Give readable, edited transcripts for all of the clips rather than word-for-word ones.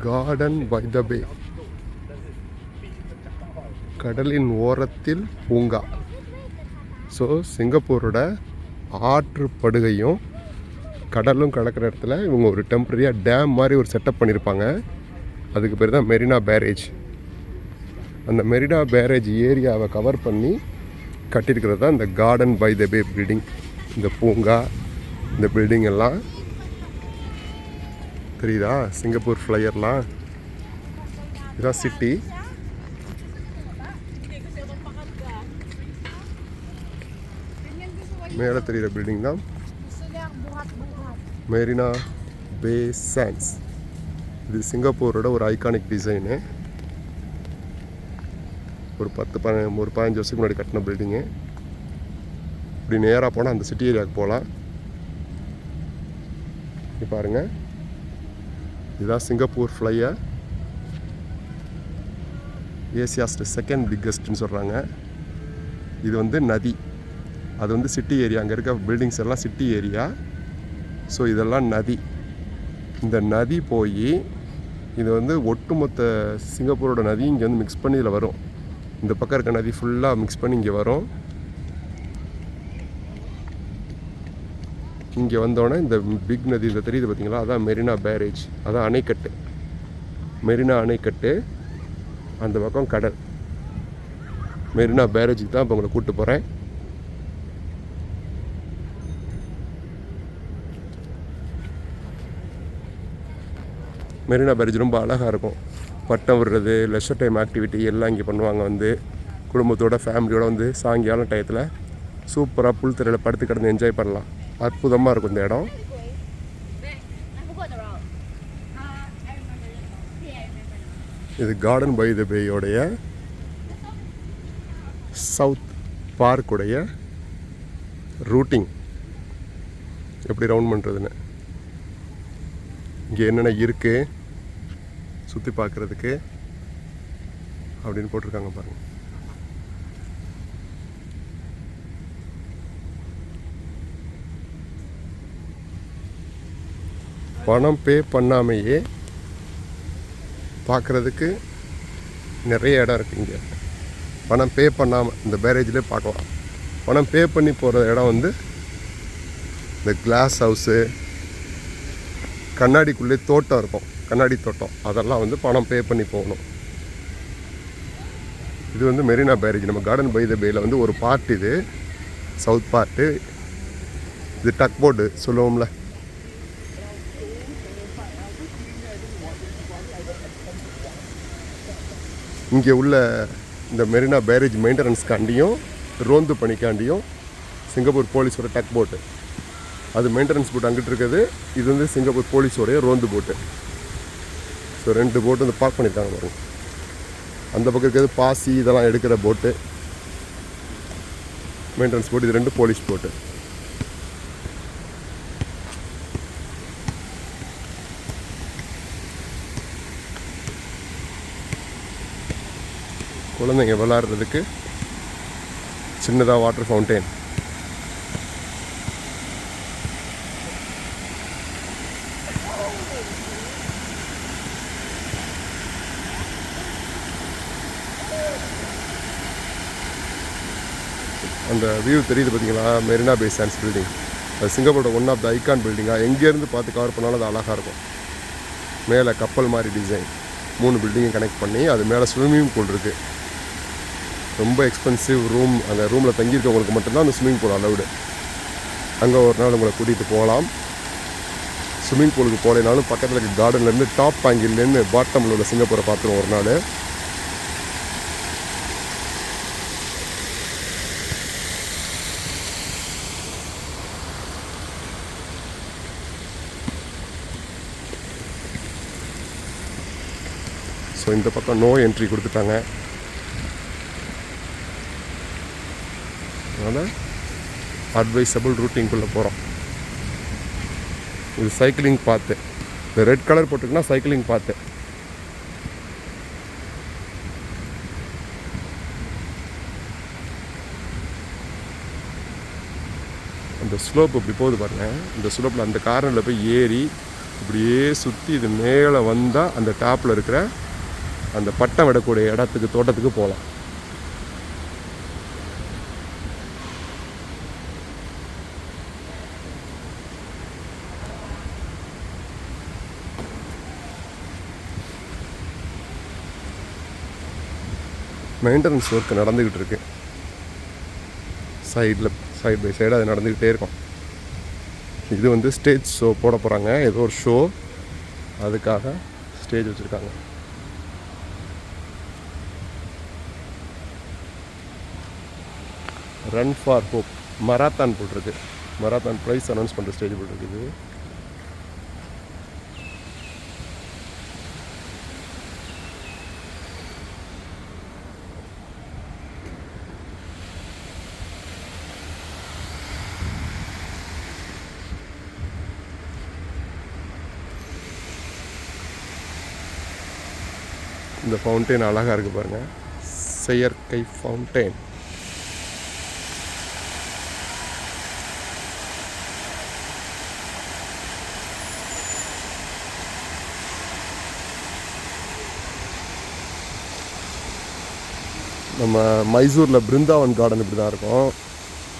Garden by the பே, கடலின் ஓரத்தில் பூங்கா. ஸோ சிங்கப்பூரோட ஆற்று படுகையும் கடலும் கலக்கிற இடத்துல இவங்க ஒரு டெம்பரரியாக டேம் மாதிரி ஒரு செட்டப் பண்ணியிருப்பாங்க. அதுக்கு பேர் தான் மெரினா பேரேஜ். அந்த மெரினா பேரேஜ் ஏரியாவை கவர் பண்ணி கட்டியிருக்கிறது தான் இந்த garden by the bay building. இந்த பூங்கா, இந்த பில்டிங் எல்லாம் தெரியுதா? சிங்கப்பூர் ஃப்ளையர்லாம் இதுதான் சிட்டி. மேலே தெரிகிற பில்டிங் தான் மெரினா பே சாண்ட்ஸ். இது சிங்கப்பூரோட ஒரு ஐகானிக் டிசைனு. ஒரு 15 வருஷத்துக்கு முன்னாடி கட்டின பில்டிங்கு. இப்படி நேராக போனால் அந்த சிட்டி ஏரியாவுக்கு போகலாம். இப்போ பாருங்கள், இதுதான் சிங்கப்பூர் ஃப்ளையர். ஏசியாஸ்ட் செகண்ட் பிக்கஸ்ட்னு சொல்கிறாங்க. இது வந்து நதி, அது வந்து சிட்டி ஏரியா. அங்கே இருக்க பில்டிங்ஸ் எல்லாம் சிட்டி ஏரியா. ஸோ இதெல்லாம் நதி. இந்த நதி போய் இது வந்து ஒட்டுமொத்த சிங்கப்பூரோட நதி இங்கே வந்து மிக்ஸ் பண்ணி இதில் வரும். இந்த பக்கம் இருக்க நதி ஃபுல்லாக மிக்ஸ் பண்ணி இங்கே வரும். இங்கே வந்தோடனே இந்த பிக் நதி இந்த தெரியுது பார்த்தீங்களா, அதான் மெரினா பேரேஜ், அதான் அணைக்கட்டு. மெரினா அணைக்கட்டு, அந்த பக்கம் கடல். மெரினா பேரேஜுக்கு தான் இப்போ உங்களை கூப்பிட்டு போகிறேன். மெரினா பேரேஜ் ரொம்ப அழகாக இருக்கும். பட்டம் விடுறது, லெஷர் டைம் ஆக்டிவிட்டி எல்லாம் இங்கே பண்ணுவாங்க. வந்து குடும்பத்தோட ஃபேமிலியோடு வந்து சாயங்காலம் டயத்தில் சூப்பராக புல்தரையில் படுத்து கிடந்து என்ஜாய் பண்ணலாம். அற்புதமாக இருக்கும் இந்த இடம். இது கார்டன் பை த பேயோடைய சவுத் பார்க்குடைய ரூட்டிங். எப்படி ரவுண்ட் பண்ணுறதுன்னு, இங்கே என்னென்ன இருக்குது சுற்றி பார்க்குறதுக்கு அப்படின்னு போட்டிருக்காங்க பாருங்கள். பணம் பே பண்ணாமையே பார்க்குறதுக்கு நிறைய இடம் இருக்குது இங்கே. பணம் பே பண்ணாமல் இந்த பேரேஜ்லேயே பார்க்கலாம். பணம் பே பண்ணி போகிற இடம் வந்து இந்த கிளாஸ் ஹவுஸு, கண்ணாடிக்குள்ளே தோட்டம் இருக்கும், கண்ணாடி தோட்டம், அதெல்லாம் வந்து பணம் பே பண்ணி போகணும். இது வந்து மெரினா பேரேஜ். நம்ம கார்டன் பை த பேயில் வந்து ஒரு பார்ட், இது சவுத் பார்ட்டு. இது டக் போர்டு சொல்லுவோம்ல, இங்கே உள்ள இந்த மெரினா பேரேஜ் மெயின்டெனன்ஸ்காண்டியும் ரோந்து பணிக்காண்டியும் சிங்கப்பூர் போலீஸோட டக் போட்டு, அது மெயின்டெனன்ஸ் போட்டு அங்கிட்டு இருக்குது. இது வந்து சிங்கப்பூர் போலீஸோடைய ரோந்து போட்டு. ஸோ 2 போட்டு வந்து பார்க் பண்ணியிருக்காங்க பாருங்க. அந்த பக்கம் இருக்கிறது பாசி இதெல்லாம் எடுக்கிற போட்டு, மெயின்டெனன்ஸ் போட்டு. இது 2 போலீஸ் போட்டு. குழந்தைங்க விளாட்றதுக்கு சின்னதாக வாட்டர் ஃபவுண்டெயின். அந்த வியூ தெரியுது பார்த்தீங்களா, மெரினா பே சாண்ட்ஸ் பில்டிங். அது சிங்கப்பூரோட ஒன் ஆஃப் த ஐகான் பில்டிங்காக. எங்கேருந்து பார்த்து கவர் பண்ணாலும் அது அழகாக இருக்கும். மேலே கப்பல் மாதிரி டிசைன், 3 பில்டிங்கை கனெக்ட் பண்ணி அது மேலே ஸ்விம்மிங் பூல் இருக்குது. ரொம்ப எக்ஸ்பென்சிவ் ரூம். அந்த ரூமில் தங்கியிருக்கவங்களுக்கு மட்டும்தான் அந்த ஸ்விம்மிங் பூல் அலவுடு. அங்கே ஒரு நாள் உங்களை கூட்டிகிட்டு போகலாம். ஸ்விம்மிங் பூலுக்கு போகலைனாலும் பக்கத்தில் இருக்க கார்டன்லேருந்து டாப் ஆங்கிள்லேருந்து பாட்டமில் உள்ள சிங்கப்பூரை பார்த்துருவோம் ஒரு நாள். ஸோ இந்த பக்கம் நோ என்ட்ரி கொடுத்துட்டாங்க. அதனால் அட்வைசபிள் ரூட்டிங்குள்ளே போகிறோம். இது சைக்கிளிங் பாத்து. இந்த ரெட் கலர் போட்டுக்குன்னா சைக்கிளிங் பாத்து. அந்த ஸ்லோப் இப்படி போகுது பாருங்கள். இந்த ஸ்லோப்பில் அந்த கார்னரில் போய் ஏறி இப்படியே சுற்றி இது மேலே வந்தால் அந்த டாப்பில் இருக்கிற அந்த பட்டம் விடக்கூடிய இடத்துக்கு தோட்டத்துக்கு போகலாம். மெயின்டெனன்ஸ் ஒர்க் நடந்துக்கிட்டு இருக்கு. சைட் பை சைடு அது நடந்துக்கிட்டே இருக்கும். இது வந்து ஸ்டேஜ் ஷோ போட போகிறாங்க. ஏதோ ஒரு ஷோ, அதுக்காக ஸ்டேஜ் வச்சுருக்காங்க. ரன் ஃபார் ஹோப் மராத்தான் போட்டிருக்கு. மராத்தான் ப்ரைஸ் அனௌன்ஸ் பண்ணுற ஸ்டேஜ் போட்டிருக்குது. இந்த ஃபவுண்டெயின் அழகாக இருக்குது பாருங்கள். செயற்கை ஃபவுண்டெயின். நம்ம மைசூரில் பிருந்தாவன் கார்டன் இப்படி தான் இருக்கும்.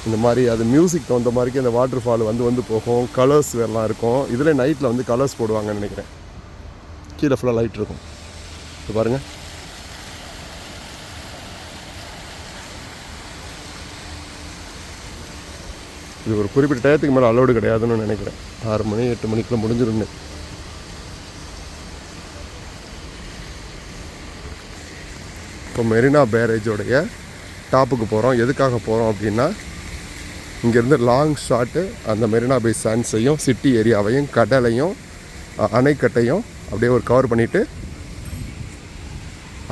இந்த மாதிரி அது மியூசிக் தகுந்த மாதிரிக்கு அந்த வாட்டர் ஃபால் வந்து போகும். கலர்ஸ் எல்லாம் இருக்கும். இதில் நைட்டில் வந்து கலர்ஸ் போடுவாங்கன்னு நினைக்கிறேன். கீழே ஃபுல்லாக லைட் இருக்கும். இது பாருங்கள். இது ஒரு குறிப்பிட்ட டயத்துக்கு மேலே அலோடு கிடையாதுன்னு நினைக்கிறேன். 6 மணி 8 மணிக்குள்ளே முடிஞ்சிருன்னு. இப்போ மெரினா பேரேஜோடைய டாப்புக்கு போகிறோம். எதுக்காக போகிறோம் அப்படின்னா, இங்கேருந்து லாங் ஷாட்டு அந்த மெரினா பே சாண்ட்ஸையும் சிட்டி ஏரியாவையும் கடலையும் அணைக்கட்டையும் அப்படியே ஒரு கவர் பண்ணிவிட்டு,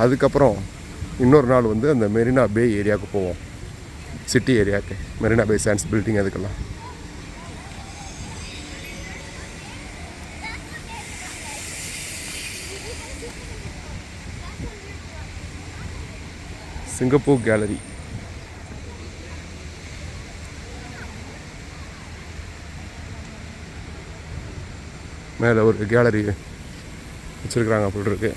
அதுக்கப்புறம் இன்னொரு நாள் வந்து அந்த மெரினா பே ஏரியாவுக்கு போவோம். சிட்டி ஏரியாவுக்கு, மெரினா பே சாண்ட்ஸ் பில்டிங் அதுக்கெல்லாம். Singapore gallery. மேலே ஒரு கேலரி வச்சுருக்குறாங்க அப்படி இருக்கு.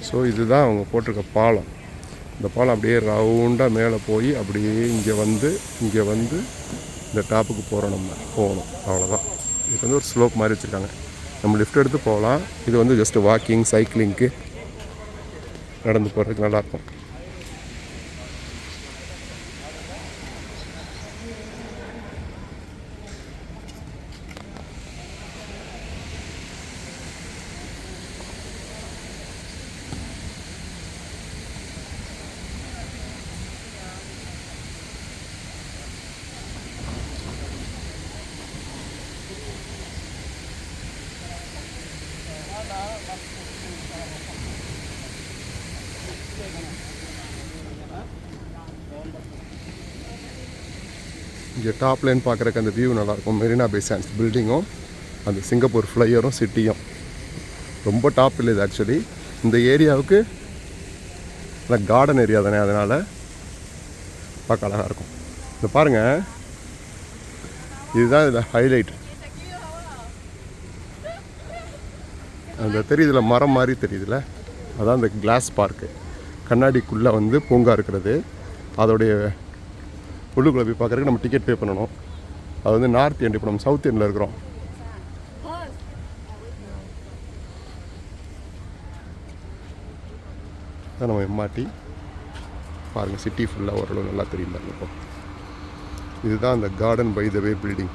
ஸோ இதுதான் அவங்க போட்டிருக்க பாலம். இந்த பாலம் அப்படியே ரவுண்டாக மேலே போய் அப்படியே இங்கே வந்து இந்த டாப்புக்கு போகணும். அவ்வளோதான். இது வந்து ஒரு ஸ்லோப் மாதிரி வச்சுருக்காங்க. நம்ம லிஃப்ட் எடுத்து போகலாம். இது வந்து ஜஸ்ட்டு வாக்கிங், சைக்கிளிங்க்கு நடந்து போகிறதுக்கு நல்லாயிருக்கும். இங்கே டாப் லைன் பார்க்குறக்கு அந்த வியூ நல்லாயிருக்கும். மெரினா பே சாண்ட்ஸ் பில்டிங்கும் அந்த சிங்கப்பூர் ஃப்ளையரும் சிட்டியும் ரொம்ப டாப் இல்லை இது ஆக்சுவலி. இந்த ஏரியாவுக்கு நல்லா கார்டன் ஏரியா தானே, அதனால் பார்க்க அழகாக இருக்கும். இந்த பாருங்கள், இதுதான் இதில் ஹைலைட். அந்த தெரியுதுல மரம் மாதிரி தெரியுதுல, அதான் இந்த கிளாஸ் பார்க்கு. கண்ணாடிக்குள்ளே வந்து பூங்கா இருக்கிறது. அதோடைய உள்ளுக்குள்ளே போய் பார்க்குறதுக்கு நம்ம டிக்கெட் பே பண்ணணும். அது வந்து நார்த் எண்ட். இப்போ நம்ம சவுத் எண்டில் இருக்கிறோம். அதான் நம்ம எம்ஆர்டி பாருங்கள். சிட்டி ஃபுல்லாக ஓரளவு நல்லா தெரியும் பாருங்க. இப்போ இதுதான் அந்த garden by the bay building.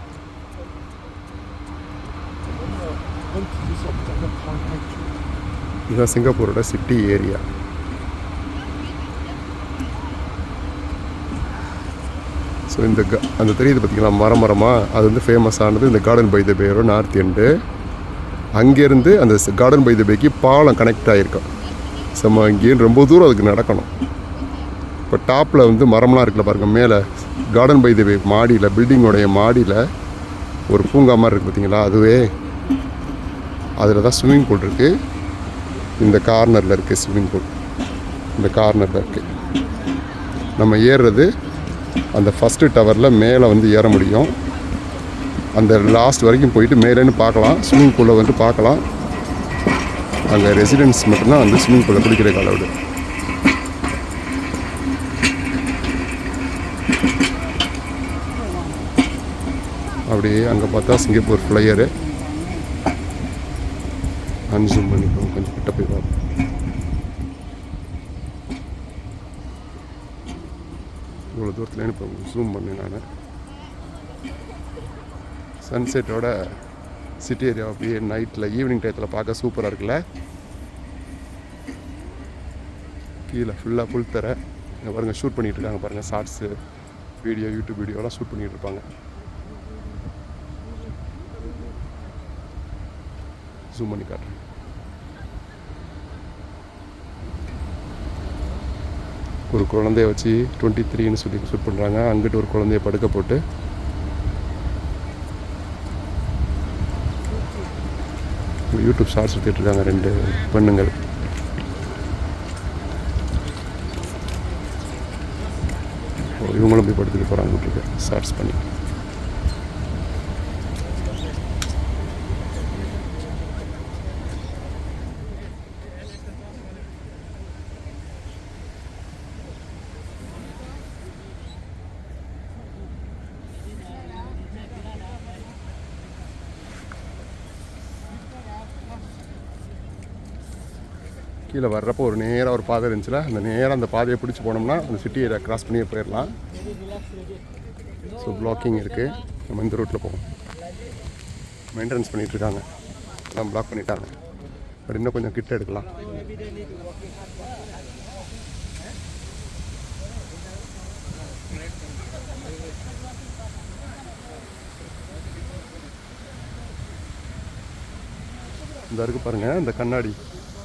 இதுதான் சிங்கப்பூரோட சிட்டி ஏரியா. ஸோ இந்த அந்த தெரியுது பார்த்திங்களா மரமாக, அது வந்து ஃபேமஸ் ஆனது இந்த கார்டன் பை த பேயோட நார்த் எண்டு. அங்கேருந்து அந்த கார்டன் பை த பேக்கு பாலம் கனெக்ட் ஆகிருக்கோம். நம்ம இங்கேயும் ரொம்ப தூரம் அதுக்கு நடக்கணும். இப்போ டாப்பில் வந்து மரம்லாம் இருக்குல்ல பாருங்கள். மேலே கார்டன் பை த வே மாடியில், பில்டிங்கோடைய மாடியில் ஒரு பூங்கா மாதிரி இருக்குது பார்த்திங்களா, அதுவே அதில் தான் ஸ்விம்மிங் பூல் இருக்குது. இந்த கார்னரில் இருக்குது ஸ்விம்மிங் பூல். இந்த கார்னரில் இருக்குது. நம்ம ஏறுறது அந்த ஃபஸ்ட்டு டவரில் மேலே வந்து ஏற முடியும். அந்த லாஸ்ட் வரைக்கும் போயிட்டு மேலேன்னு பார்க்கலாம். ஸ்விம்மிங் பூலில் வந்து பார்க்கலாம். அங்கே ரெசிடென்ஸ் மட்டும்தான் வந்து ஸ்விம்மிங் பூலில் குளிக்கிற அலவுடு. அப்படியே அங்கே பார்த்தா சிங்கப்பூர் ஃப்ளையரு. அன்சூம் பண்ணிப்போம், கொஞ்சம் கிட்ட போய் பார்ப்போம். இவ்வளோ தூரத்தில் இப்போ ஜூம் பண்ணேன் நான். சன்செட்டோட சிட்டி ஏரியா அப்படியே நைட்டில் ஈவினிங் டயத்தில் பார்க்க சூப்பராக இருக்குல்ல. கீழே ஃபுல்லாக புல் தர பாருங்கள், ஷூட் பண்ணிகிட்டு இருக்காங்க பாருங்கள். ஷார்ட்ஸு வீடியோ, யூடியூப் வீடியோலாம் ஷூட் பண்ணிகிட்டு இருப்பாங்க. ஜூம் பண்ணி காட்டுறேன். ஒரு குழந்தைய வச்சு 23ன்னு சொல்லி ஷூட் பண்ணுறாங்க. அங்கிட்டு ஒரு குழந்தைய படுக்க போட்டு யூடியூப் ஷார்ட்ஸ் எடுத்துகிட்டு இருக்காங்க 2 பெண்ணுங்கள். இவங்களும் போய் படுத்துட்டு போகிறாங்க வீட்டுக்கு ஷார்ட்ஸ் பண்ணி. கீழே வர்றப்போ ஒரு நேராக ஒரு பாதை இருந்துச்சுல, அந்த நேராக அந்த பாதையை பிடிச்சி போனோம்னா அந்த சிட்டி ஏரியா கிராஸ் பண்ணியே போயிடலாம். ஸோ பிளாக்கிங் இருக்குது. நம்ம இந்த ரூட்டில் போவோம். மெயின்டெனன்ஸ் பண்ணிகிட்ருக்காங்க, எல்லாம் பிளாக் பண்ணிட்டாங்க. பட் இன்னும் கொஞ்சம் கிட்ட எடுக்கலாம். இந்த இருக்கு பாருங்கள், இந்த கண்ணாடி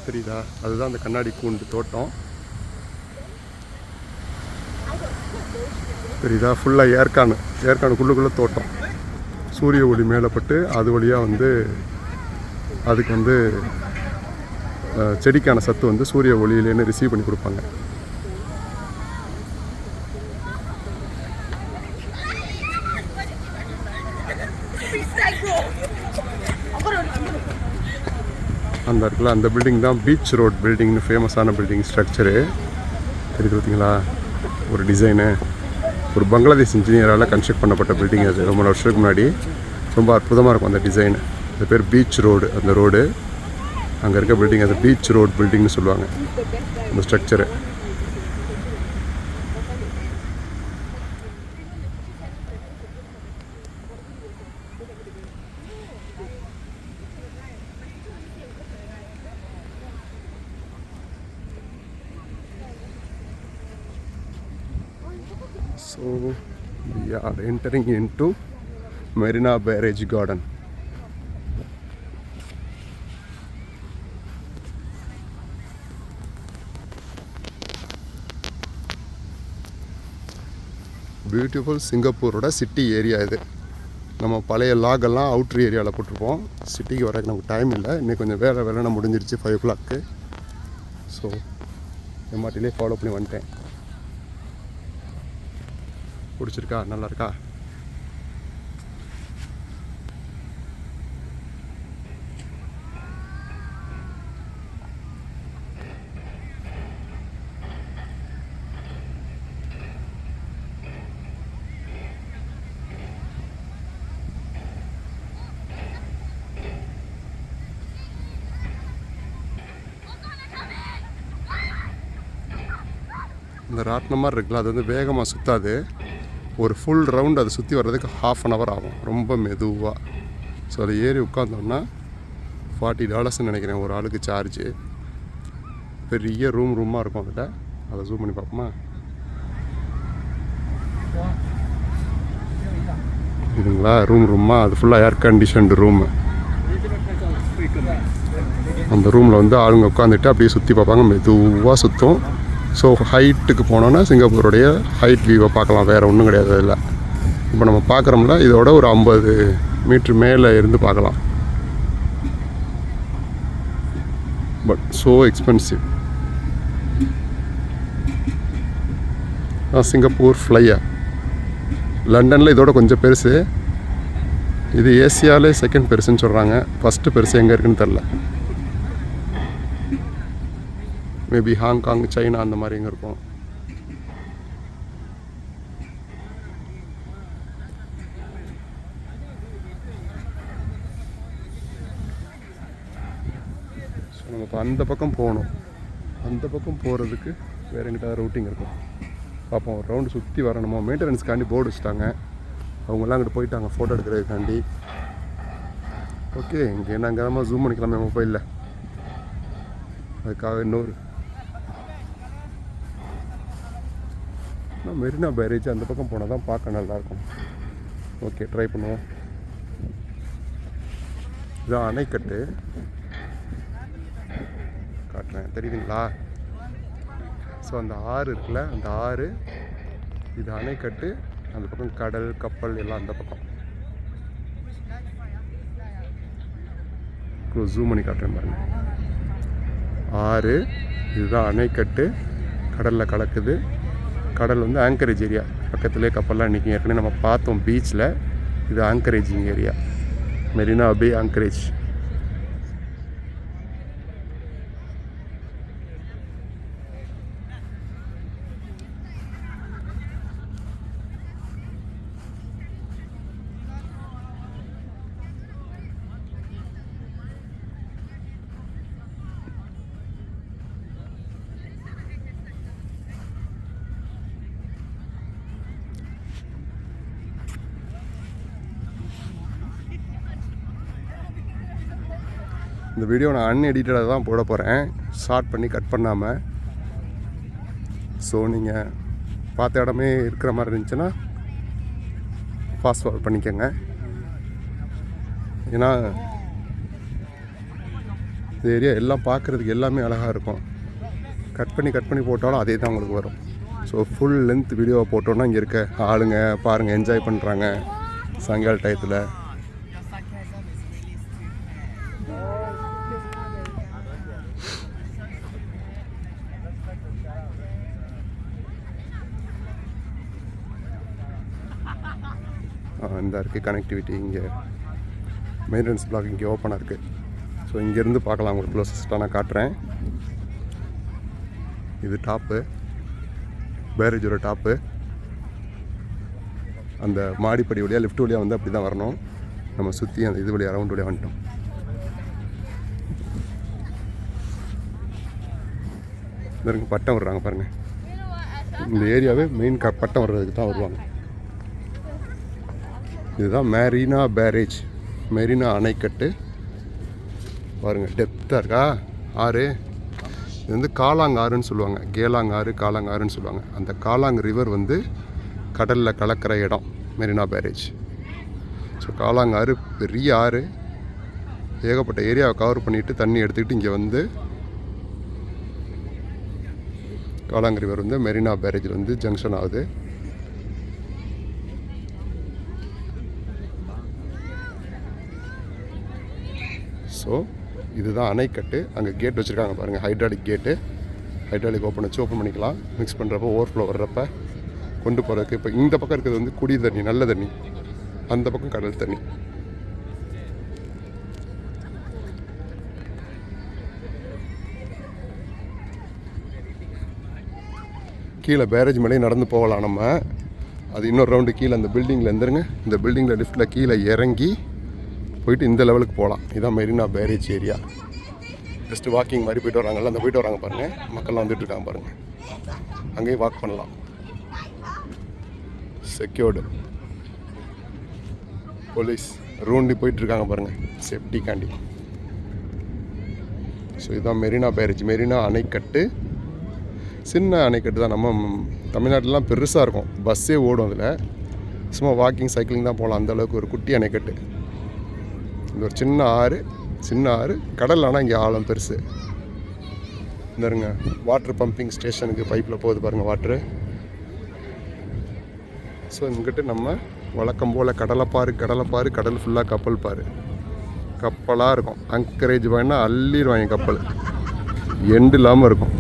தெரியுதா? அதுதான் அந்த கண்ணாடி கூண்டு தோட்டம் தெரியுதா? ஃபுல்லாக ஏற்கானுக்குள்ளுக்குள்ளே தோட்டம். சூரிய ஒளி மேலே பட்டு அது வழியாக வந்து அதுக்கு வந்து செடிக்கான சத்து வந்து சூரிய ஒளியிலேன்னு ரிசீவ் பண்ணி கொடுப்பாங்க. அந்த இருக்குல்ல, அந்த பில்டிங் தான் பீச் ரோட் பில்டிங்னு ஃபேமஸான பில்டிங் ஸ்ட்ரக்சரு. தெரியுது பார்த்தீங்களா? ஒரு டிசைனு, ஒரு பங்களாதேஷ் இன்ஜினியரால் கன்ஸ்ட்ரக்ட் பண்ணப்பட்ட பில்டிங். அது ரொம்ப வருஷத்துக்கு முன்னாடி. ரொம்ப அற்புதமாக இருக்கும் அந்த டிசைனு. அது பேர் பீச் ரோடு. அந்த ரோடு அங்கே இருக்க பில்டிங் அது பீச் ரோட் பில்டிங்னு சொல்லுவாங்க அந்த structure. So we are entering into Marina Barrage Garden. Beautiful சிங்கப்பூரோட சிட்டி ஏரியா இது. நம்ம பழைய லாகெல்லாம் அவுட்ரு ஏரியாவில் போட்டிருப்போம். சிட்டிக்கு வரக்கு நமக்கு டைம் இல்லை. இன்னைக்கு கொஞ்சம் வேலை முடிஞ்சிருச்சு 5 o'clock. ஸோ எம்ஆர்டிலே ஃபாலோ பண்ணி வந்துட்டேன். பிடிச்சிருக்கா? நல்லா இருக்கா? இந்த ராட்டினம் மாதிரி இருக்குல்ல, அது வந்து வேகமாக சுற்றாது. ஒரு ஃபுல் ரவுண்ட் அது சுற்றி வர்றதுக்கு ½ an hour ஆகும், ரொம்ப மெதுவாக. ஸோ அதை ஏறி உட்காந்தோம்னா $40 நினைக்கிறேன் ஒரு ஆளுக்கு சார்ஜு. பெரிய ரூமாக இருக்கும் அதில். அதை ஜூம் பண்ணி பார்ப்போமா? இதுங்களா ரூமாக, அது ஃபுல்லாக ஏர் கண்டிஷன்டு ரூமு. அந்த ரூமில் வந்து ஆளுங்க உட்காந்துட்டு அப்படியே சுற்றி பார்ப்பாங்க, மெதுவாக சுற்றும். ஸோ ஹைட்டுக்கு போனோன்னா சிங்கப்பூருடைய ஹைட் வியூவை பார்க்கலாம், வேறு ஒன்றும் கிடையாது அதில். இப்போ நம்ம பார்க்குறோம்ல, இதோட ஒரு 50 மீட்ரு மேலே இருந்து பார்க்கலாம். But so expensive. Singapore flyer. லண்டனில் இதோட கொஞ்சம் பெருசு. இது ஏசியாவிலே செகண்ட் பெருசுன்னு சொல்கிறாங்க. ஃபஸ்ட்டு பெருசு எங்கே இருக்குன்னு தெரில. மேபி ஹாங்காங், சைனா அந்த மாதிரி எங்கே இருக்கும். ஸோ நம்ம இப்போ அந்த பக்கம் போகணும். அந்த பக்கம் போகிறதுக்கு வேறு எங்கிட்ட ரூட்டிங் இருக்கும். பார்ப்போம். ஒரு ரவுண்டு சுற்றி வரணுமோ. மெயின்டெனன்ஸ்க்காண்டி போர்டு வச்சுட்டாங்க. அவங்கெல்லாம் அங்கிட்டு போயிட்டாங்க ஃபோட்டோ எடுக்கிறதுக்காண்டி. ஓகே, இங்கே என்ன அங்கே ஜூம் பண்ணிக்கலாமே மொபைலில். அதுக்காக இன்னொரு மெரினா பேரேஜ் அந்த பக்கம் போனால் தான் பார்க்க நல்லாயிருக்கும். ஓகே, ட்ரை பண்ணுவோம். இதான் அணைக்கட்டு காட்டுறேன், தெரியுதுங்களா? ஸோ அந்த ஆறு இருக்குல்ல, அந்த ஆறு இது அணைக்கட்டு. அந்த பக்கம் கடல், கப்பல் எல்லாம் அந்த பக்கம். ஜூம் பண்ணி காட்டுறேன் பாருங்க. ஆறு இதுதான் அணைக்கட்டு. கடலில் கலக்குது. கடல் வந்து ஆங்கரேஜ் ஏரியா. பக்கத்துலேயே கப்பல்லாம் நிற்கும். ஏற்கனவே நம்ம பார்த்தோம் பீச்சில். இது ஆங்கரேஜிங் ஏரியா, மெரினா பே ஆங்கரேஜ். இந்த வீடியோ நான் அன்எடிட்டடாக தான் போட போகிறேன், ஷார்ட் பண்ணி கட் பண்ணாமல். ஸோ நீங்கள் பார்த்த இடமே இருக்கிற மாதிரி இருந்துச்சுன்னா ஃபாஸ்ட் ஃபார்வர்ட் பண்ணிக்கோங்க. ஏன்னா இந்த ஏரியா எல்லாம் பார்க்குறதுக்கு எல்லாமே அழகாக இருக்கும். கட் பண்ணி போட்டாலும் அதே தான் உங்களுக்கு வரும். ஸோ ஃபுல் லென்த் வீடியோவை போட்டோன்னா இங்கே இருக்க ஆளுங்க பாருங்கள் என்ஜாய் பண்ணுறாங்க சாயங்கால டயத்தில். இந்த இருக்குது கனெக்டிவிட்டி. இங்கே மெயின்டெனன்ஸ் பிளாக் இங்கே ஓப்பனாக இருக்குது. ஸோ இங்கேருந்து பார்க்கலாம். உங்களுக்கு க்ளோசஸ்ட்டாக நான் காட்டுறேன். இது டாப்பு, பேரேஜோட டாப்பு. அந்த மாடிப்படி வழியாக லிஃப்ட் வழியாக வந்து அப்படி தான் வரணும். நம்ம சுற்றி அந்த இது வழியாக ரவுண்ட் வழியாக வந்துட்டோம். இந்த பட்டம் விடுறாங்க பாருங்கள். இந்த ஏரியாவே மெயின் பட்டம் வர்றதுக்கு தான் வருவாங்க. இதுதான் மெரினா பேரேஜ், மெரினா அணைக்கட்டு. பாருங்கள் டெப்த்தாக இருக்கா ஆறு. இது வந்து காலாங் ஆறுன்னு சொல்லுவாங்க. கேலாங் ஆறு, காலாங் ஆறுன்னு சொல்லுவாங்க. அந்த காலாங் ரிவர் வந்து கடலில் கலக்கிற இடம் மெரினா பேரேஜ். ஸோ காலாங் ஆறு பெரிய ஆறு. ஏகப்பட்ட ஏரியாவை கவர் பண்ணிவிட்டு தண்ணி எடுத்துக்கிட்டு இங்கே வந்து காலாங் ரிவர் வந்து மெரினா பேரேஜில் வந்து ஜங்ஷன் ஆகுது. ஸோ இதுதான் அணைக்கட்டு. அங்கே கேட் வச்சுருக்காங்க பாருங்கள், ஹைட்ராலிக் கேட்டு. ஹைட்ராலிக் ஓப்பன் பண்ணிக்கலாம். மிக்ஸ் பண்ணுறப்போ ஓவர்ஃப்ளோ வர்றப்ப கொண்டு போகிறதுக்கு. இப்போ இந்த பக்கம் இருக்கிறது வந்து குடி தண்ணி, நல்ல தண்ணி. அந்த பக்கம் கடல் தண்ணி. கீழே பேரேஜ் மேலேயும் நடந்து போகலாம் நம்ம. அது இன்னொரு ரவுண்டு கீழே அந்த பில்டிங்கில் இருந்துருங்க. இந்த பில்டிங்கில் லிஃப்ட்டில் கீழே இறங்கி போயிட்டு இந்த லெவலுக்கு போகலாம். இதுதான் Marina barrage area. Just walking மாதிரி போயிட்டு வராங்கல்ல, அந்த போயிட்டு வராங்க பாருங்கள். மக்கள்லாம் வந்துட்டுருக்காங்க பாருங்கள். அங்கேயும் வாக் பண்ணலாம். செக்யூர்டு போலீஸ் ரூண்டி போயிட்டுருக்காங்க பாருங்கள், சேஃப்டிக்காண்டி. ஸோ இதுதான் மெரினா பேரேஜ், மெரினா அணைக்கட்டு. சின்ன அணைக்கட்டு தான். நம்ம தமிழ்நாட்டிலலாம் பெருசாக இருக்கும், பஸ்ஸே ஓடும் அதில். சும்மா வாக்கிங் சைக்கிளிங் தான் போகலாம். அந்தளவுக்கு ஒரு குட்டி அணைக்கட்டு. இந்த ஒரு சின்ன ஆறு கடல். ஆனால் இங்கே ஆழம் பெருசு. இந்தருங்க வாட்டர் பம்பிங் ஸ்டேஷனுக்கு பைப்பில் போகுது பாருங்கள் வாட்ரு. ஸோ இங்கிட்ட நம்ம வழக்கம் போல் கடலை பாரு, கடல் ஃபுல்லாக கப்பல் பாரு. கப்பலாக இருக்கும். அங்கரேஜ் வேணால் அள்ளிடுவாங்க கப்பல், எண்டு இல்லாமல் இருக்கும்.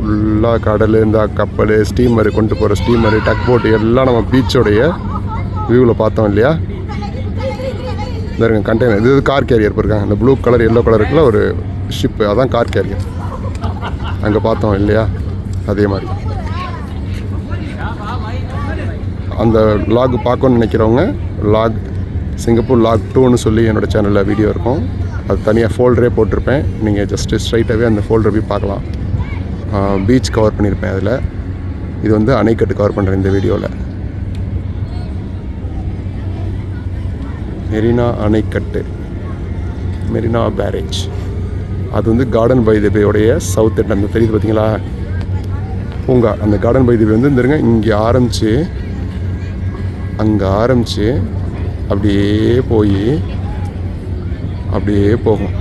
ஃபுல்லாக கடல், இந்த கப்பல், ஸ்டீமரு, கொண்டு போகிற ஸ்டீமரு, டக் போட்டு எல்லாம் நம்ம பீச்சோடைய வியூவில் பார்த்தோம் இல்லையா. இந்த கண்டெய்னர் இது கார் கேரியர் போயிருக்காங்க. இந்த ப்ளூ கலர் எல்லோ கலருக்குள்ள ஒரு ஷிப்பு, அதான் கார் கேரியர். அங்கே பார்த்தோம் இல்லையா, அதே மாதிரி அந்த லாக் பார்க்கணுன்னு நினைக்கிறவங்க லாக் சிங்கப்பூர் லாக் 2ன்னு சொல்லி என்னோடய சேனலில் வீடியோ இருக்கும். அது தனியாக ஃபோல்டரே போட்டிருப்பேன். நீங்கள் ஜஸ்ட்டு ஸ்ட்ரைட்டாகவே அந்த ஃபோல்டர் போய் பார்க்கலாம். பீச் கவர் பண்ணியிருப்பேன் அதில். இது வந்து அணைக்கட்டு கவர் பண்ணுறேன் இந்த வீடியோவில். மெரினா அணைக்கட்டு, மெரினா பேரேஜ். அது வந்து கார்டன் பை தி பேயோடைய சவுத் எண்ட். அந்த தெரியுது பார்த்தீங்களா பூங்கா. அந்த கார்டன் பை தி பே வந்து இருந்துருங்க இங்கே ஆரம்பித்து அங்கே ஆரம்பித்து அப்படியே போய் அப்படியே போகும்.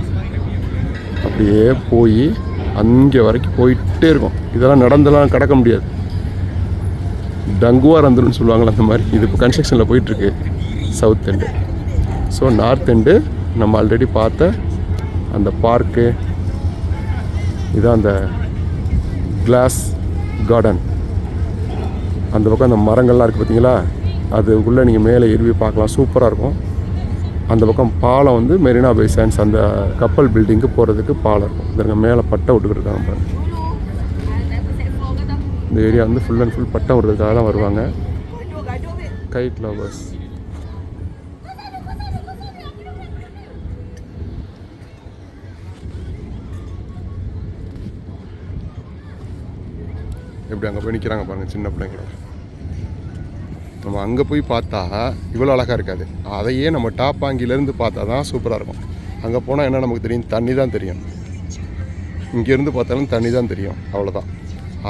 அப்படியே போய் அங்கே வரைக்கும் போயிட்டே இருக்கும். இதெல்லாம் நடந்தெல்லாம் கடக்க முடியாது. டங்குவார் வந்துடும் சொல்லுவாங்களே அந்த மாதிரி. இது இப்போ கன்ஸ்ட்ரக்ஷனில் போயிட்டுருக்கு south end. So north end நம்ம ஆல்ரெடி பார்த்த அந்த பார்க்கு, இதுதான் அந்த கிளாஸ் கார்டன். அந்த பக்கம் அந்த மரங்கள்லாம் இருக்குது பார்த்தீங்களா, அதுக்குள்ளே நீங்கள் மேலே ஏறி பார்க்கலாம், சூப்பராக இருக்கும். அந்த பக்கம் பாலம் வந்து மெரினா பே சாண்ட்ஸ் அந்த கப்பல் பில்டிங்க்கு போகிறதுக்கு பாலம் இருக்கும். இதற்கு மேலே பட்டை விட்டுக்கிட்டு பாருங்க. இந்த ஏரியா வந்து ஃபுல் அண்ட் ஃபுல் பட்டம் விடுறதுக்காக தான் வருவாங்க கைட் லவர்ஸ். எப்படி அங்கே போய் நிற்கிறாங்க பாருங்கள் சின்ன பிள்ளைங்கள. நம்ம அங்கே போய் பார்த்தா இவ்வளோ அழகாக இருக்காது. அதையே நம்ம டாப்பாங்கிலேருந்து பார்த்தா தான் சூப்பராக இருக்கும். அங்கே போனால் என்ன நமக்கு தெரியும், தண்ணி தான் தெரியும். இங்கேருந்து பார்த்தாலும் தண்ணி தான் தெரியும், அவ்வளோதான்.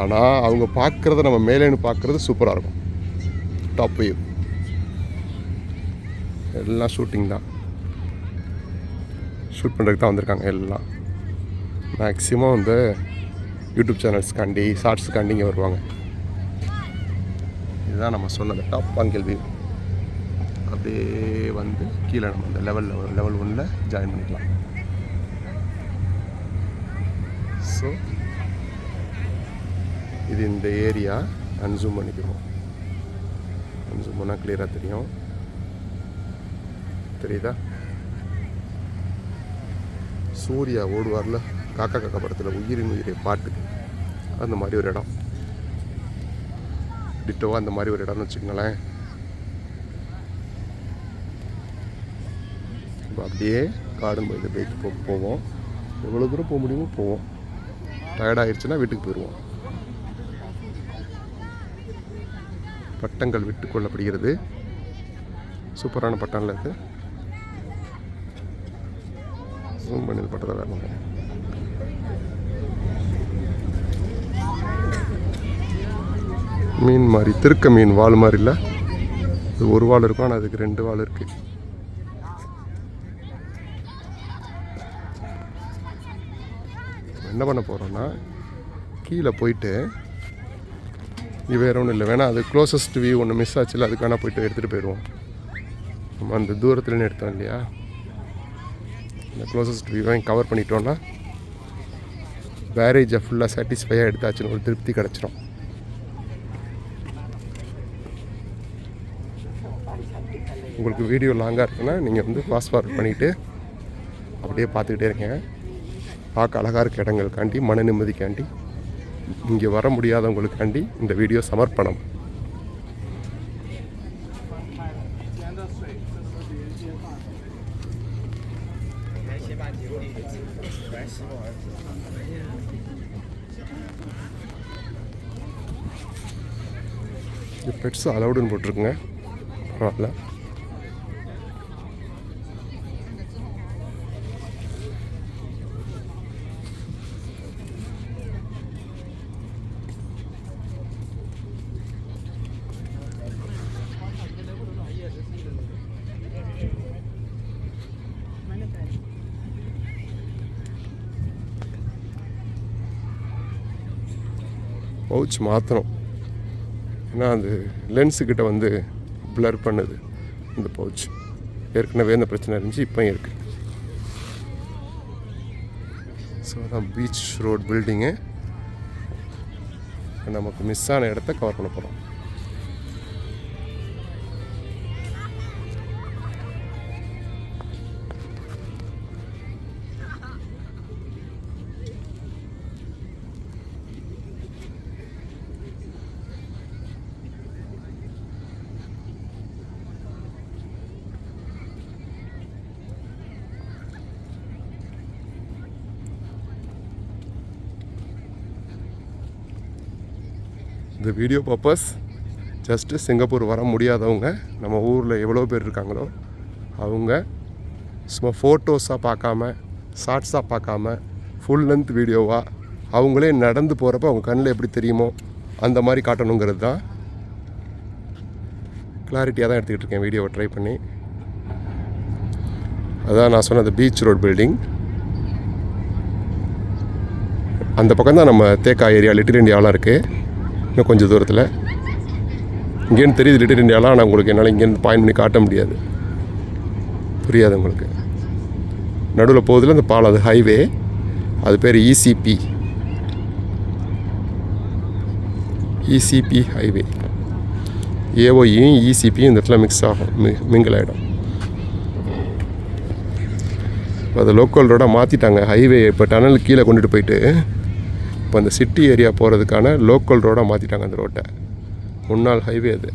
ஆனால் அவங்க பார்க்குறத நம்ம மேலேன்னு பார்க்குறது சூப்பராக இருக்கும். டாப் வியூ எல்லாம் ஷூட்டிங் தான், ஷூட் பண்ணுறதுக்கு தான் வந்திருக்காங்க எல்லாம். மேக்ஸிமம் வந்து யூடியூப் சேனல்ஸ்க்காண்டி ஷார்ட்ஸுக்காண்டி இங்கே வருவாங்க. இதுதான் நம்ம சொன்னது டாப் ஆங்கிள் வியூ. அப்படியே வந்து கீழே நம்ம இந்த லெவல் 1ல் ஜாயின் பண்ணிக்கலாம். ஸோ இது இந்த ஏரியா. அன்சூம் பண்ணிக்குவோம். அன்சூம் பண்ணால் கிளியராக தெரியும். தெரியுதா? சூர்யா ஓடுவார்ல காக்கா காக்கா படத்தில் உயிரின் உயிரை பாட்டுக்கு, அந்த மாதிரி ஒரு இடம். டிட்டோவாக அந்த மாதிரி ஒரு இடம்னு வச்சுக்கோங்களேன். இப்போ அப்படியே கார்டன் பை தி பேக்கு போவோம். எவ்வளோ தூரம் போக முடியுமோ போவோம். டயர்டாகிடுச்சுன்னா வீட்டுக்கு போயிடுவோம். பட்டங்கள் விட்டு கொள்ளப்படுகிறது. சூப்பரான பட்டம்ல இருக்குது. ஜூம் பண்ணி பட்டத்தை வேணும். மீன் மாதிரி, திருக்க மீன் வால் மாதிரி இல்லை, இது ஒரு வால் இருக்கும், ஆனால் அதுக்கு 2 வால் இருக்குது. என்ன பண்ண போகிறோன்னா கீழே போயிட்டு, இது வேறு ஒன்றும் இல்லை, வேணால் அது க்ளோசஸ்ட் வியூ ஒன்று மிஸ் ஆச்சுல, அதுக்கு வேணால் போய்ட்டு எடுத்துகிட்டு போயிடுவோம். நம்ம அந்த தூரத்துலேன்னு எடுத்தோம் இல்லையா, இந்த க்ளோசஸ்ட் வியூவையும் கவர் பண்ணிட்டோன்னா பேரேஜை ஃபுல்லாக சாட்டிஸ்ஃபையாக எடுத்தாச்சுன்னு ஒரு திருப்தி கிடச்சிரும். உங்களுக்கு வீடியோ லாங்காக இருக்குன்னா நீங்கள் வந்து ஃபாஸ்ட் ஃபார்வர்ட் பண்ணிவிட்டு அப்படியே பார்த்துக்கிட்டே இருக்கீங்க. பார்க்க அழகாக இருக்க இடங்களுக்காண்டி, மன நிம்மதிக்காண்டி, இங்கே வர முடியாதவங்களுக்காண்டி இந்த வீடியோ சமர்ப்பணம். பெட்ஸ் அலவுடுன்னு போட்டிருக்குங்க, பரவாயில்ல. பவுச் மாற்றணும், ஏன்னா அது லென்ஸுக்கிட்ட வந்து பிளர் பண்ணுது இந்த பவுச். ஏற்கனவே இந்த பிரச்சனை இருந்துச்சு, இப்போ இருக்குது. ஸோ அதான் பீச் ரோட் பில்டிங்கு. நமக்கு மிஸ் ஆன இடத்த கவர் பண்ண போகிறோம். இந்த வீடியோ பர்பஸ் ஜஸ்ட்டு சிங்கப்பூர் வர முடியாதவங்க நம்ம ஊரில் எவ்வளோ பேர் இருக்காங்களோ அவங்க சும்மா ஃபோட்டோஸாக பார்க்காம ஷார்ட்ஸாக பார்க்காம ஃபுல் லென்த் வீடியோவாக அவங்களே நடந்து போகிறப்ப அவங்க கண்ணில் எப்படி தெரியுமோ அந்த மாதிரி காட்டணுங்கிறது தான். கிளாரிட்டியாக தான் எடுத்துக்கிட்டு இருக்கேன் வீடியோவை ட்ரை பண்ணி. அதான் நான் சொன்ன அந்த பீச் ரோட் பில்டிங். அந்த பக்கம் தான் நம்ம தேக்கா ஏரியா லிட்டில் இண்டியாவெலாம் இருக்குது. இன்னும் கொஞ்சம் தூரத்தில் இங்கேருந்து தெரியுது லிட்டில் இண்டியாலாம். ஆனால் உங்களுக்கு என்னால் இங்கேருந்து பாயிண்ட் பண்ணி காட்ட முடியாது, புரியாது உங்களுக்கு. நடுவில் போகுதில் அந்த பாலம், அது ஹைவே, அது பேர் இசிபி ஹைவே. ஏஓஇயும் இசிபியும் இந்த இடத்துல மிக்ஸ் ஆகும், மிங்கிள் ஆகிடும். இப்போ அது லோக்கல் ரோடாக மாற்றிட்டாங்க ஹைவே. இப்போ டனல் கீழே கொண்டுட்டு போயிட்டு இப்போ அந்த சிட்டி ஏரியா போகிறதுக்கான லோக்கல் ரோடாக மாற்றிட்டாங்க அந்த ரோட்டை. முன்னாள் ஹைவே அது.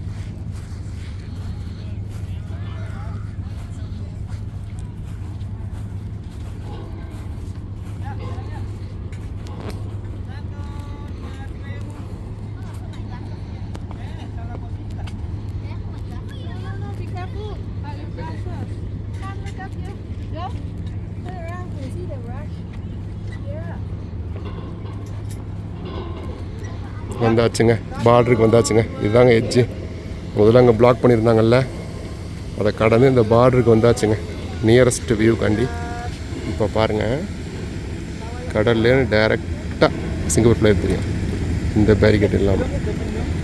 வந்தாச்சுங்க, பார்டருக்கு வந்தாச்சுங்க. இதுதாங்க எட்ஜு. முதல்ல அங்கே பிளாக் பண்ணியிருந்தாங்கல்ல, அதை கடந்து இந்த பார்டருக்கு வந்தாச்சுங்க, நியரஸ்ட் வியூ காண்டி. இப்போ பாருங்கள், கடல்லேருந்து டைரெக்டாக சிங்கப்பூர் ஃப்ளையர் தெரியும். இந்த பேரிகேட் இல்லாமல்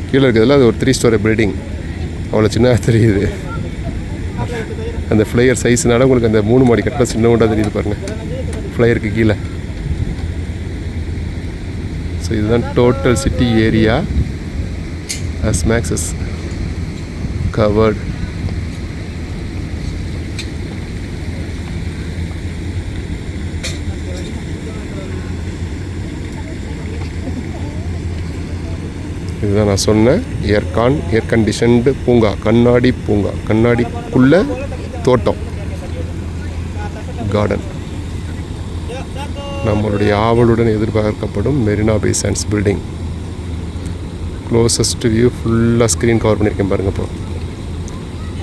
கீழே இருக்கிறதுல அது ஒரு 3 ஸ்டோரி பில்டிங், அவ்வளோ சின்னதாக தெரியுது. அந்த ஃப்ளையர் சைஸ்னால உங்களுக்கு அந்த 3 மாடி கட்டில் சின்னவண்டாக தெரியுது பாருங்கள் ஃப்ளையருக்கு கீழே. ஸோ இதுதான் total city area as max is covered. இதுதான் நான் சொன்னேன் ஏர் கண்டிஷன்டு பூங்கா, கண்ணாடி பூங்கா, கண்ணாடிக்குள்ளே தோட்டம், கார்டன். நம்மளுடைய ஆவலுடன் எதிர்பார்க்கப்படும் Marina Bay Sands building. Closest view ஃபுல்லாக ஸ்க்ரீன் கவர் பண்ணியிருக்கேன் பாருங்கள். இப்போ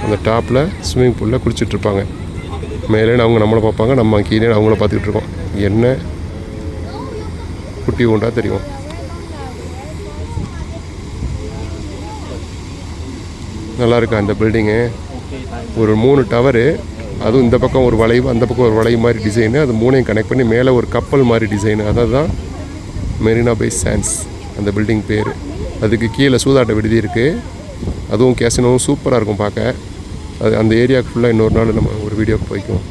அந்த டாப்பில் ஸ்விம்மிங் பூலில் குளிச்சுட்ருப்பாங்க. மேலே அவங்க நம்மளை பார்ப்பாங்க, நம்ம கீழே அவங்கள பார்த்துக்கிட்டு இருக்கோம். என்ன குட்டி உண்டா தெரியும். நல்லாயிருக்கு அந்த பில்டிங்கு. ஒரு 3 டவரு, அதுவும் இந்த பக்கம் ஒரு வளைவு, அந்த பக்கம் ஒரு வளைவு மாதிரி டிசைனு. அது 3ஐயும் கனெக்ட் பண்ணி மேலே ஒரு கப்பல் மாதிரி டிசைனு. அதுதான் மெரினா பே சாண்ட்ஸ் அந்த பில்டிங் பேர். அதுக்கு கீழே சூதாட்ட விடுதி இருக்குது, அதுவும் கேசினோவும் சூப்பராக இருக்கும் பார்க்க. அது அந்த ஏரியாவுக்கு ஃபுல்லாக இன்னொரு நாள் நம்ம ஒரு வீடியோக்கு போய்க்குவோம்.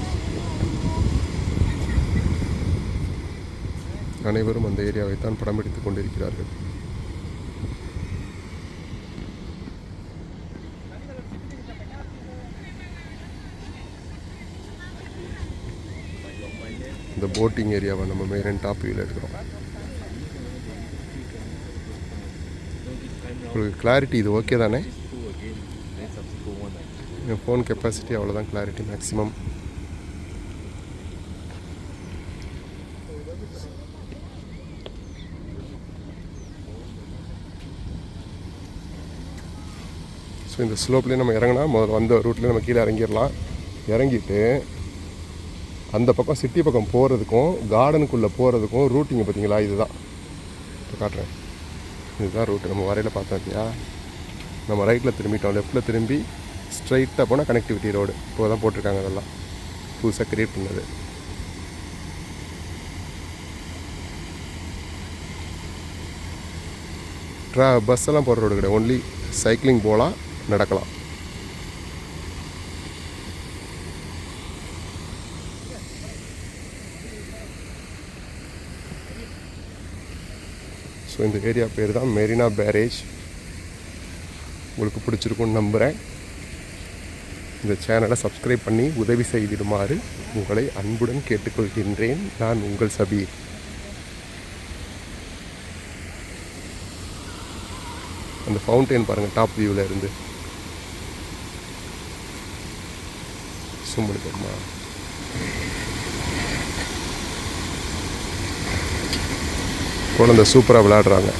அனைவரும் அந்த ஏரியாவை தான் படம் எடுத்து கொண்டிருக்கிறார்கள். இந்த போட்டிங் ஏரியாவை நம்ம மெயின் டாப் வியூவில் இருக்கிறோம். உங்களுக்கு கிளாரிட்டி இது ஓகே தானே? என் ஃபோன் கெப்பாசிட்டி அவ்வளோதான், கிளாரிட்டி மேக்ஸிமம். ஸோ இந்த ஸ்லோப்லேயே நம்ம இறங்கினா முதல்ல வந்த ரூட்லேயே நம்ம கீழே இறங்கிடலாம். இறங்கிட்டு அந்த பக்கம் சிட்டி பக்கம் போகிறதுக்கும் கார்டனுக்குள்ளே போகிறதுக்கும் ரூட்டிங்க பார்த்தீங்களா, இதுதான் இப்போ காட்டுறேன். இதுதான் ரூட்டு. நம்ம வரையில் பார்த்தோம் இல்லையா, நம்ம ரைட்டில் திரும்பிட்டோம், லெஃப்ட்டில் திரும்பி ஸ்ட்ரைட்டாக போனால் கனெக்டிவிட்டி ரோடு இப்போ தான் போட்டிருக்காங்க. அதெல்லாம் புதுசாக க்ரியேட் பண்ணது. பஸ்ஸெல்லாம் போகிற ரோடு கிடையாது, ஒன்லி சைக்கிளிங் போகலாம், நடக்கலாம். ஸோ இந்த ஏரியா பேர் தான் மெரினா பேரேஜ். உங்களுக்கு பிடிச்சிருக்குன்னு நம்புகிறேன். இந்த சேனலை சப்ஸ்கிரைப் பண்ணி உதவி செய்திடுமாறு உங்களை அன்புடன் கேட்டுக்கொள்கின்றேன். நான் உங்கள் சபீர். அந்த ஃபவுண்டைன் பாருங்கள் டாப் வியூவில் இருந்து. சும்மா குழந்தை சூப்பராக விளையாடுறாங்க.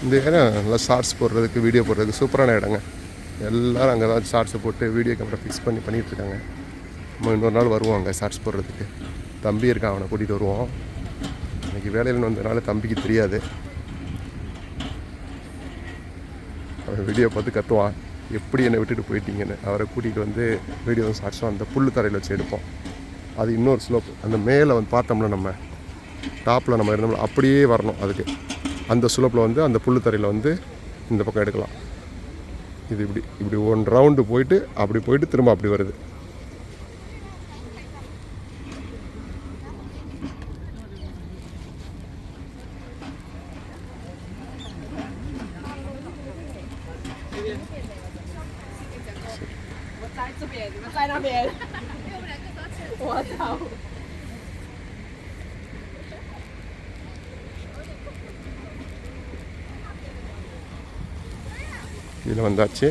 இந்த இடம் நல்லா ஷார்ட்ஸ் போடுறதுக்கு, வீடியோ போடுறதுக்கு சூப்பரான இடங்க. எல்லோரும் அங்கே தான் ஷார்ட்ஸை போட்டு வீடியோ கேமரா ஃபிக்ஸ் பண்ணிகிட்ருக்காங்க. நம்ம இன்னொரு நாள் வருவாங்க ஷார்ட்ஸ் போடுறதுக்கு. தம்பி இருக்கான், அவனை கூட்டிகிட்டு வருவோம். இன்றைக்கி வேலையில் வந்ததுனால தம்பிக்கு தெரியாது. அவன் வீடியோ பார்த்து கத்துவான், எப்படி என்னை விட்டுட்டு போயிட்டீங்கன்னு. அவரை கூட்டிகிட்டு வந்து வீடியோ ஷார்ட்ஸும் அந்த புல் தரையில் வச்சு எடுப்போம். அது இன்னொரு ஸ்லோப். அந்த மேலே வந்து பார்த்தோம்னா நம்ம டாப்பில் நம்ம இருந்தோம்னா அப்படியே வரணும். அதுக்கு அந்த ஸ்லோப்பில் வந்து அந்த புல் தரையில் வந்து இந்த பக்கம் எடுக்கலாம். இது இப்படி 1 ரவுண்டு போயிட்டு அப்படி போயிட்டு திரும்ப அப்படி வருது. இதில் வந்தாச்சு.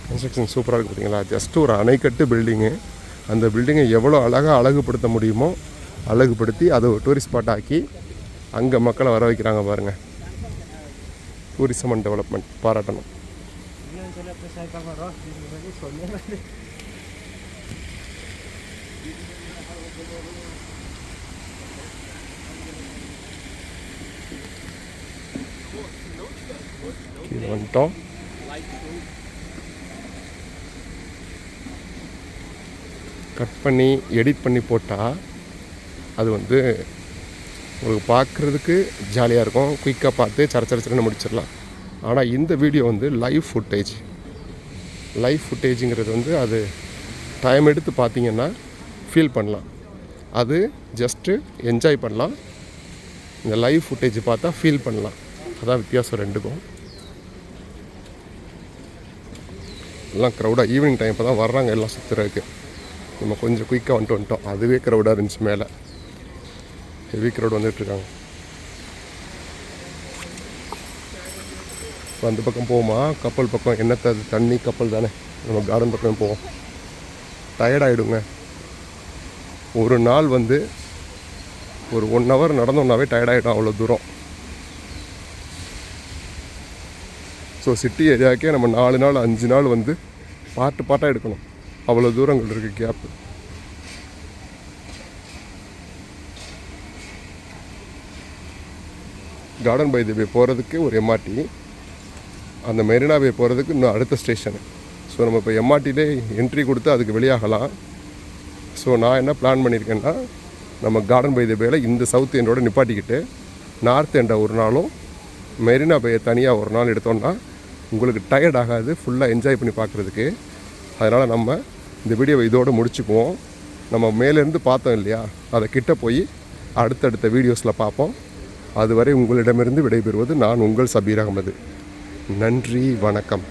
கன்ஸ்ட்ரக்ஷன் சூப்பராக இருக்குது பார்த்தீங்களா. ஜஸ்ட் ஒரு அணைக்கட்டு பில்டிங்கு. அந்த பில்டிங்கை எவ்வளோ அழகாக அழகுபடுத்த முடியுமோ அழகுபடுத்தி அதை ஒரு டூரிஸ்ட் ஸ்பாட் ஆக்கி அங்கே மக்களை வர வைக்கிறாங்க பாருங்கள். டூரிசம் அண்ட் டெவலப்மெண்ட் பாராட்டணும். இது வந்துட்டோம். கட் பண்ணி எடிட் பண்ணி போட்டால் அது வந்து உங்களுக்கு பார்க்குறதுக்கு ஜாலியாக இருக்கும். குயிக்காக பார்த்து சரச்சரன்னு முடிச்சிடலாம். ஆனால் இந்த வீடியோ வந்து லைவ் ஃபுட்டேஜுங்கிறது வந்து அது டைம் எடுத்து பார்த்தீங்கன்னா ஃபீல் பண்ணலாம். அது ஜஸ்ட்டு என்ஜாய் பண்ணலாம். இந்த லைவ் ஃபுட்டேஜ் பார்த்தா ஃபீல் பண்ணலாம். அதான் வித்தியாசம் ரெண்டுக்கும். எல்லாம் க்ரௌடாக ஈவினிங் டைம் இப்போ தான் வர்றாங்க எல்லாம் சுற்றுறதுக்கு. நம்ம கொஞ்சம் குயிக்காக வந்துட்டோம். அதுவே க்ரௌடாக இருந்துச்சு. மேலே ஹெவி க்ரௌட் வந்துட்டுருக்காங்க. இப்போ அந்த பக்கம் போவோமா, கப்பல் பக்கம். என்னத்த தண்ணி கப்பல் தானே. நம்ம கார்டன் பக்கம் போவோம். டயர்டாகிடுங்க. ஒரு நாள் வந்து ஒரு 1 ஹவர் நடந்தோம்னாவே டயர்டாகிடும், அவ்வளோ தூரம். ஸோ சிட்டி ஏரியாவுக்கே நம்ம 4 நாள் 5 நாள் வந்து பாட்டாக எடுக்கணும். அவ்வளோ தூரங்கள் இருக்குது கேப்பு. கார்டன் பை தி பே போகிறதுக்கு ஒரு எம்ஆர்டி, அந்த மெரினா பே போகிறதுக்கு இன்னும் அடுத்த ஸ்டேஷனு. ஸோ நம்ம இப்போ எம்ஆர்டிலே என்ட்ரி கொடுத்து அதுக்கு வெளியாகலாம். ஸோ நான் என்ன பிளான் பண்ணியிருக்கேன்னா, நம்ம கார்டன் பை தி பேல இந்த சவுத் எண்டோட நிப்பாட்டிக்கிட்டு நார்த் எண்டை ஒரு நாளும் மெரினா பே தனியாக ஒரு நாள் எடுத்தோம்னா உங்களுக்கு டயர்ட் ஆகாது, ஃபுல்லாக என்ஜாய் பண்ணி பார்க்குறதுக்கு. அதனால் நம்ம இந்த வீடியோவை இதோடு முடிச்சுக்குவோம். நம்ம மேலேருந்து பார்த்தோம் இல்லையா, அதை கிட்ட போய் அடுத்தடுத்த வீடியோஸில் பார்ப்போம். அதுவரை உங்களிடமிருந்து விடைபெறுவது நான் உங்கள் சபீர் அகமது. நன்றி, வணக்கம்.